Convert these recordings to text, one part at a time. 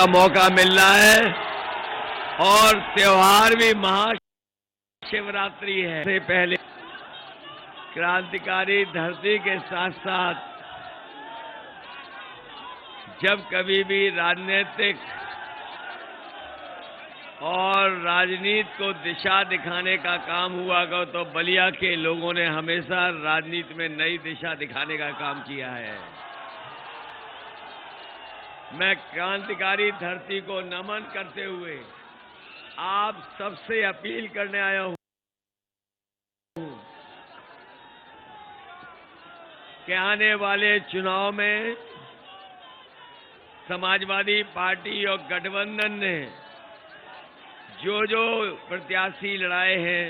का मौका मिल रहा है और त्योहार भी महाशिवरात्रि है। इससे पहले क्रांतिकारी धरती के साथ साथ जब कभी भी राजनीतिक और राजनीति को दिशा दिखाने का काम हुआ तो बलिया के लोगों ने हमेशा राजनीति में नई दिशा दिखाने का काम किया है। मैं क्रांतिकारी धरती को नमन करते हुए आप सबसे अपील करने आया हूं कि आने वाले चुनाव में समाजवादी पार्टी और गठबंधन ने जो प्रत्याशी लड़ाए हैं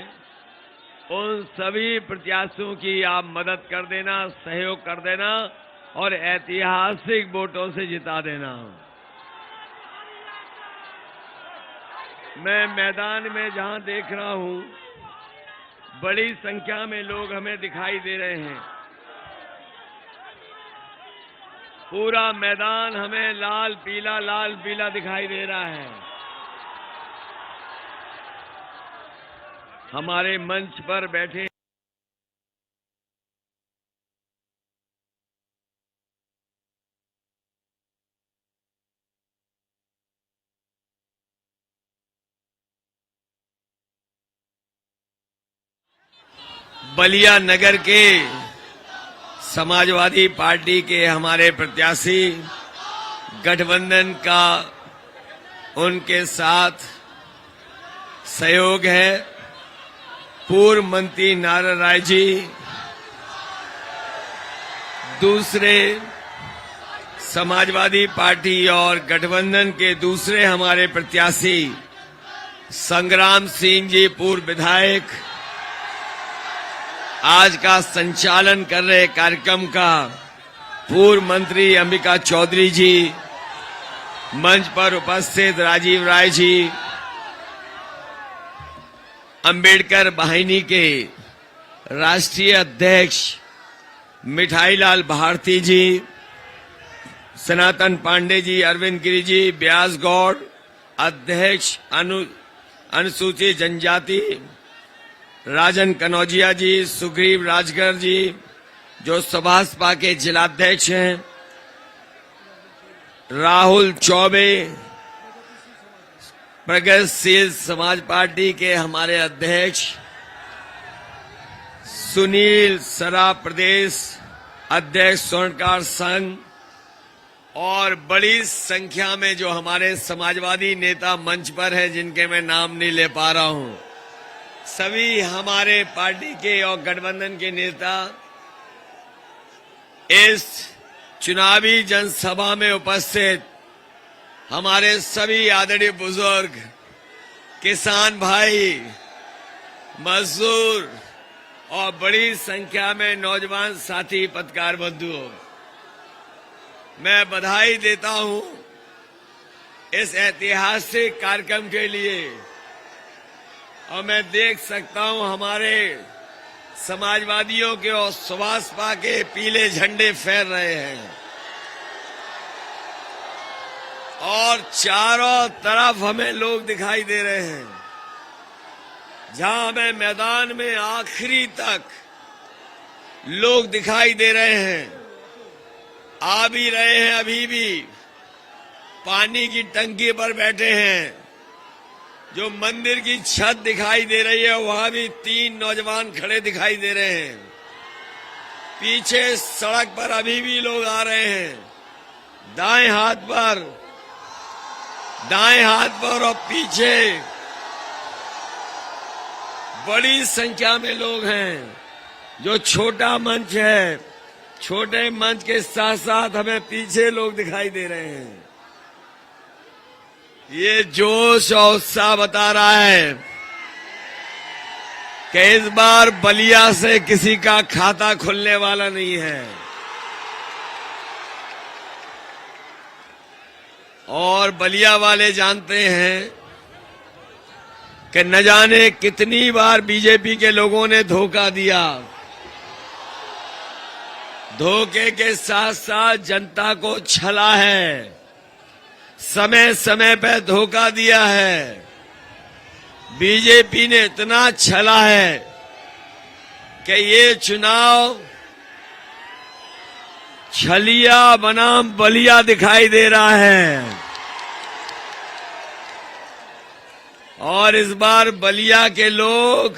उन सभी प्रत्याशियों की आप मदद कर देना, सहयोग कर देना और ऐतिहासिक वोटों से जिता देना। मैं मैदान में जहां देख रहा हूं बड़ी संख्या में लोग हमें दिखाई दे रहे हैं। पूरा मैदान हमें लाल पीला दिखाई दे रहा है। हमारे मंच पर बैठे बलिया नगर के समाजवादी पार्टी के हमारे प्रत्याशी गठबंधन का उनके साथ सहयोग है। पूर्व मंत्री नारायण राय जी, दूसरे समाजवादी पार्टी और गठबंधन के दूसरे हमारे प्रत्याशी संग्राम सिंह जी, पूर्व विधायक, आज का संचालन कर रहे कार्यक्रम का पूर्व मंत्री अंबिका चौधरी जी, मंच पर उपस्थित राजीव राय जी, अंबेडकर वाहिनी के राष्ट्रीय अध्यक्ष मिठाईलाल भारती जी, सनातन पांडे जी, अरविंद गिरी जी, व्यास गौड़ अध्यक्ष अनुसूचित जनजाति, राजन कनौजिया जी, सुग्रीव राजगर जी जो सभासपा के जिलाध्यक्ष हैं, राहुल चौबे प्रगतिशील समाज पार्टी के हमारे अध्यक्ष, सुनील सरा प्रदेश अध्यक्ष स्वर्णकार संघ और बड़ी संख्या में जो हमारे समाजवादी नेता मंच पर हैं जिनके मैं नाम नहीं ले पा रहा हूं, सभी हमारे पार्टी के और गठबंधन के नेता इस चुनावी जनसभा में उपस्थित हमारे सभी आदरणीय बुजुर्ग, किसान भाई, मजदूर और बड़ी संख्या में नौजवान साथी पत्रकार बंधुओं, मैं बधाई देता हूं इस ऐतिहासिक कार्यक्रम के लिए। और मैं देख सकता हूं हमारे समाजवादियों के और सभासपा के पीले झंडे फहर रहे हैं और चारों तरफ हमें लोग दिखाई दे रहे हैं। जहां हमें मैदान में आखिरी तक लोग दिखाई दे रहे हैं, आ भी रहे हैं, अभी भी पानी की टंकी पर बैठे हैं। जो मंदिर की छत दिखाई दे रही है वहां भी 3 नौजवान खड़े दिखाई दे रहे हैं। पीछे सड़क पर अभी भी लोग आ रहे हैं। दाएं हाथ पर और पीछे बड़ी संख्या में लोग हैं। जो छोटा मंच है, छोटे मंच के साथ साथ हमें पीछे लोग दिखाई दे रहे हैं। ये जोश और उत्साह बता रहा है कि इस बार बलिया से किसी का खाता खुलने वाला नहीं है। और बलिया वाले जानते हैं कि न जाने कितनी बार बीजेपी के लोगों ने धोखा दिया। धोखे के साथ साथ जनता को छला है। समय समय पे धोखा दिया है। बीजेपी ने इतना छला है कि ये चुनाव छलिया बनाम बलिया दिखाई दे रहा है। और इस बार बलिया के लोग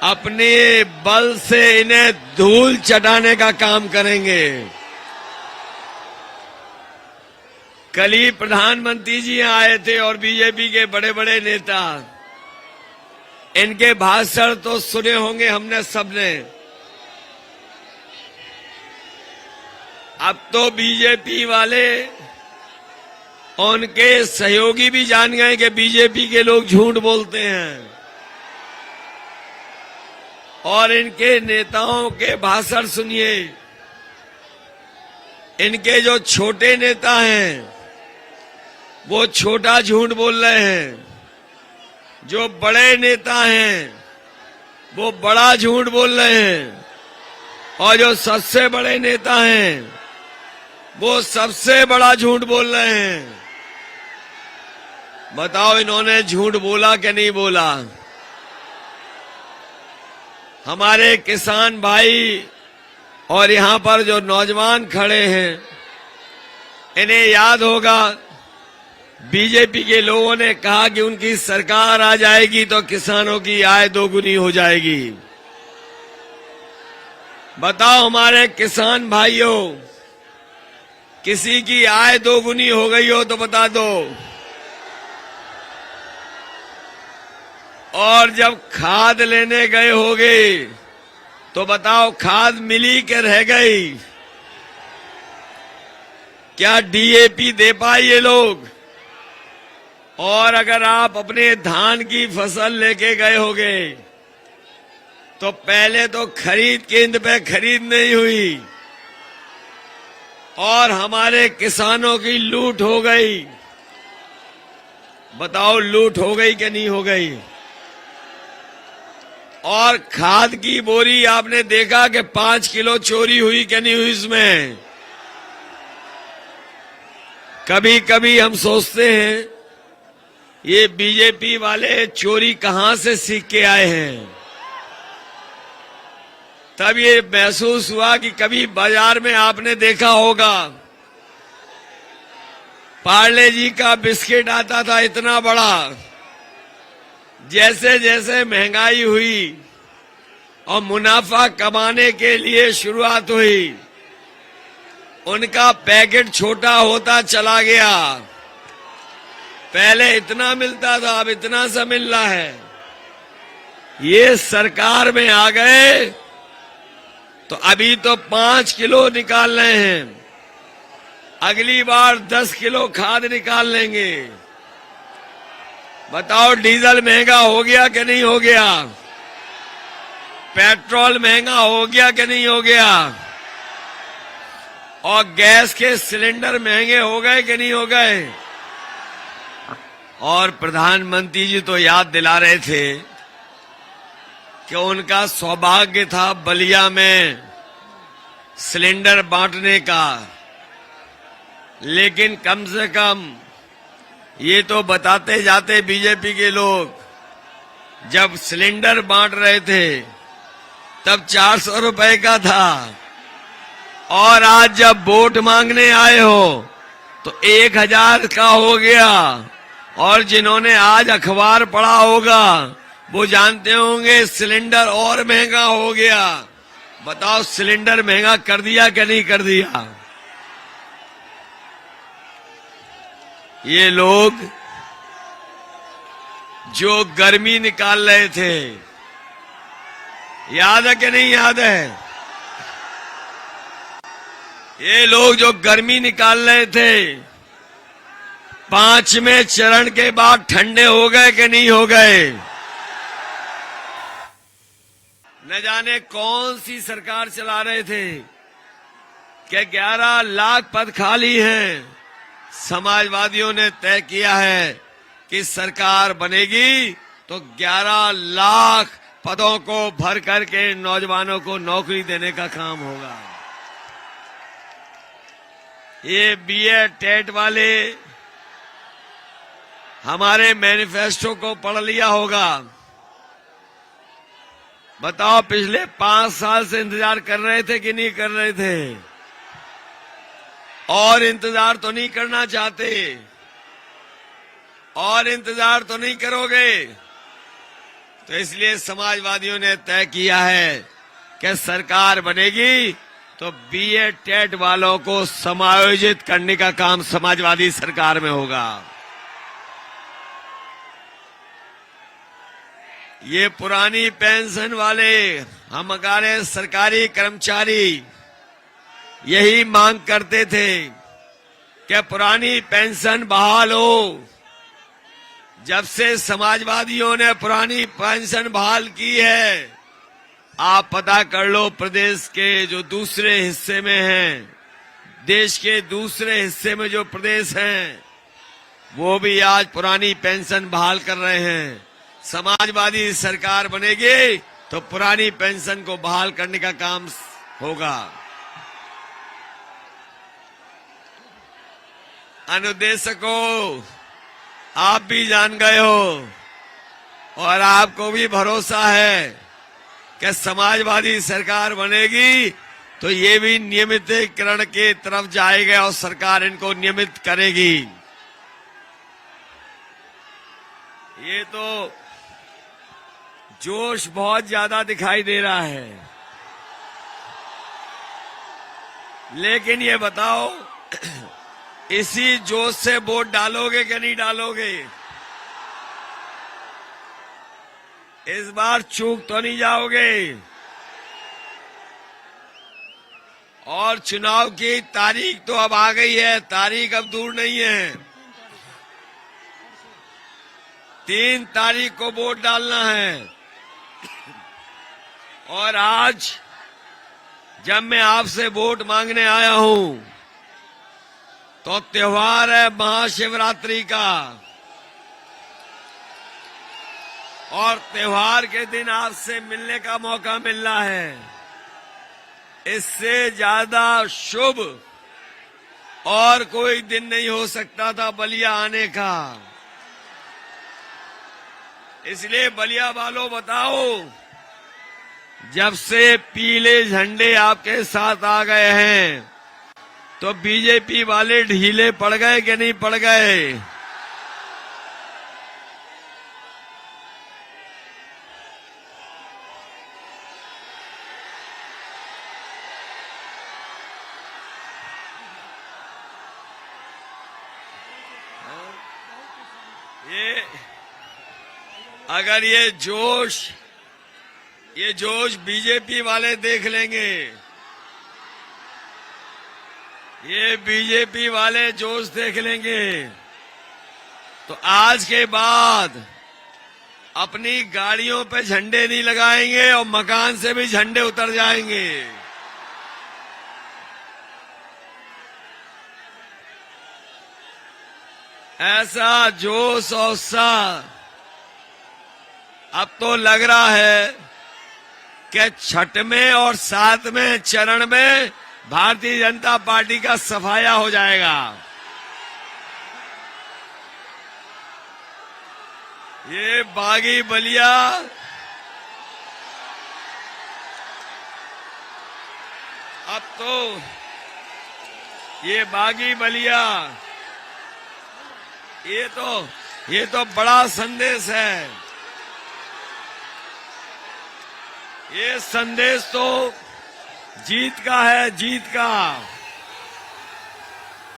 अपने बल से इन्हें धूल चटाने का काम करेंगे। कल ही प्रधानमंत्री जी आए थे और बीजेपी के बड़े बड़े नेता, इनके भाषण तो सुने होंगे हमने सबने। अब तो बीजेपी वाले और उनके सहयोगी भी जान गए कि बीजेपी के लोग झूठ बोलते हैं। और इनके नेताओं के भाषण सुनिए। इनके जो छोटे नेता हैं वो छोटा झूठ बोल रहे हैं, जो बड़े नेता हैं वो बड़ा झूठ बोल रहे हैं, और जो सबसे बड़े नेता हैं वो सबसे बड़ा झूठ बोल रहे हैं। बताओ इन्होंने झूठ बोला कि नहीं बोला? हमारे किसान भाई और यहां पर जो नौजवान खड़े हैं, इन्हें याद होगा बीजेपी के लोगों ने कहा कि उनकी सरकार आ जाएगी तो किसानों की आय दोगुनी हो जाएगी। बताओ हमारे किसान भाइयों, किसी की आय दोगुनी हो गई हो तो बता दो। और जब खाद लेने गए होगे तो बताओ खाद मिली कि रह गई? क्या डीएपी दे पाए ये लोग? और अगर आप अपने धान की फसल लेके गए होगे तो पहले तो खरीद केंद्र पे खरीद नहीं हुई और हमारे किसानों की लूट हो गई। बताओ लूट हो गई कि नहीं हो गई? और खाद की बोरी आपने देखा कि 5 किलो चोरी हुई कि नहीं हुई इसमें? कभी कभी हम सोचते हैं ये बीजेपी वाले चोरी कहां से सीख के आए हैं। तब ये महसूस हुआ कि कभी बाजार में आपने देखा होगा पार्ले जी का बिस्किट आता था इतना बड़ा। जैसे जैसे महंगाई हुई और मुनाफा कमाने के लिए शुरुआत हुई, उनका पैकेट छोटा होता चला गया। पहले इतना मिलता था, अब इतना सा मिल रहा है। ये सरकार में आ गए तो अभी तो 5 किलो निकाल रहे हैं, अगली बार 10 किलो खाद निकाल लेंगे। बताओ डीजल महंगा हो गया कि नहीं हो गया? पेट्रोल महंगा हो गया कि नहीं हो गया? और गैस के सिलेंडर महंगे हो गए कि नहीं हो गए? और प्रधानमंत्री जी तो याद दिला रहे थे कि उनका सौभाग्य था बलिया में सिलेंडर बांटने का, लेकिन कम से कम ये तो बताते जाते बीजेपी के लोग, जब सिलेंडर बांट रहे थे तब 400 रुपए का था, और आज जब वोट मांगने आए हो तो 1000 का हो गया। और जिन्होंने आज अखबार पढ़ा होगा वो जानते होंगे सिलेंडर और महंगा हो गया। बताओ सिलेंडर महंगा कर दिया कि नहीं कर दिया? ये लोग जो गर्मी निकाल रहे थे, याद है कि नहीं याद है? ये लोग जो गर्मी निकाल रहे थे, 5वें चरण के बाद ठंडे हो गए कि नहीं हो गए? न जाने कौन सी सरकार चला रहे थे कि 11 लाख पद खाली हैं। समाजवादियों ने तय किया है कि सरकार बनेगी तो 11 लाख पदों को भर करके नौजवानों को नौकरी देने का काम होगा। ये बीए टेट वाले हमारे मैनिफेस्टो को पढ़ लिया होगा। बताओ, पिछले 5 साल से इंतजार कर रहे थे कि नहीं कर रहे थे? और इंतजार तो नहीं करना चाहते? और इंतजार तो नहीं करोगे? तो इसलिए समाजवादियों ने तय किया है कि सरकार बनेगी तो बीए टेट वालों को समायोजित करने का काम समाजवादी सरकार में होगा। ये पुरानी पेंशन वाले, हमारे सरकारी कर्मचारी यही मांग करते थे कि पुरानी पेंशन बहाल हो। जब से समाजवादियों ने पुरानी पेंशन बहाल की है, आप पता कर लो प्रदेश के जो दूसरे हिस्से में हैं, देश के दूसरे हिस्से में जो प्रदेश हैं, वो भी आज पुरानी पेंशन बहाल कर रहे हैं। समाजवादी सरकार बनेगी तो पुरानी पेंशन को बहाल करने का काम होगा। अनुदेशकों, आप भी जान गए हो और आपको भी भरोसा है कि समाजवादी सरकार बनेगी तो ये भी नियमितीकरण के तरफ जाएगा और सरकार इनको नियमित करेगी। ये तो जोश बहुत ज्यादा दिखाई दे रहा है, लेकिन ये बताओ, इसी जोश से वोट डालोगे कि नहीं डालोगे? इस बार चूक तो नहीं जाओगे? और चुनाव की तारीख तो अब आ गई है, तारीख अब दूर नहीं है। 3 तारीख को वोट डालना है। और आज जब मैं आपसे वोट मांगने आया हूं तो त्योहार है महाशिवरात्रि का, और त्योहार के दिन आपसे मिलने का मौका मिल रहा है। इससे ज्यादा शुभ और कोई दिन नहीं हो सकता था बलिया आने का। इसलिए बलिया वालों, बताओ, जब से पीले झंडे आपके साथ आ गए हैं तो बीजेपी वाले ढीले पड़ गए कि नहीं पड़ गए? अगर ये जोश बीजेपी वाले देख लेंगे, ये बीजेपी वाले जोश देख लेंगे, तो आज के बाद अपनी गाड़ियों पे झंडे नहीं लगाएंगे और मकान से भी झंडे उतर जाएंगे। ऐसा जोश और उत्साह अब तो लग रहा है कि 6वें और 7वें चरण में भारतीय जनता पार्टी का सफाया हो जाएगा। ये बागी बलिया अब तो, ये बागी बलिया, ये तो बड़ा संदेश है। ये संदेश तो जीत का है, जीत का।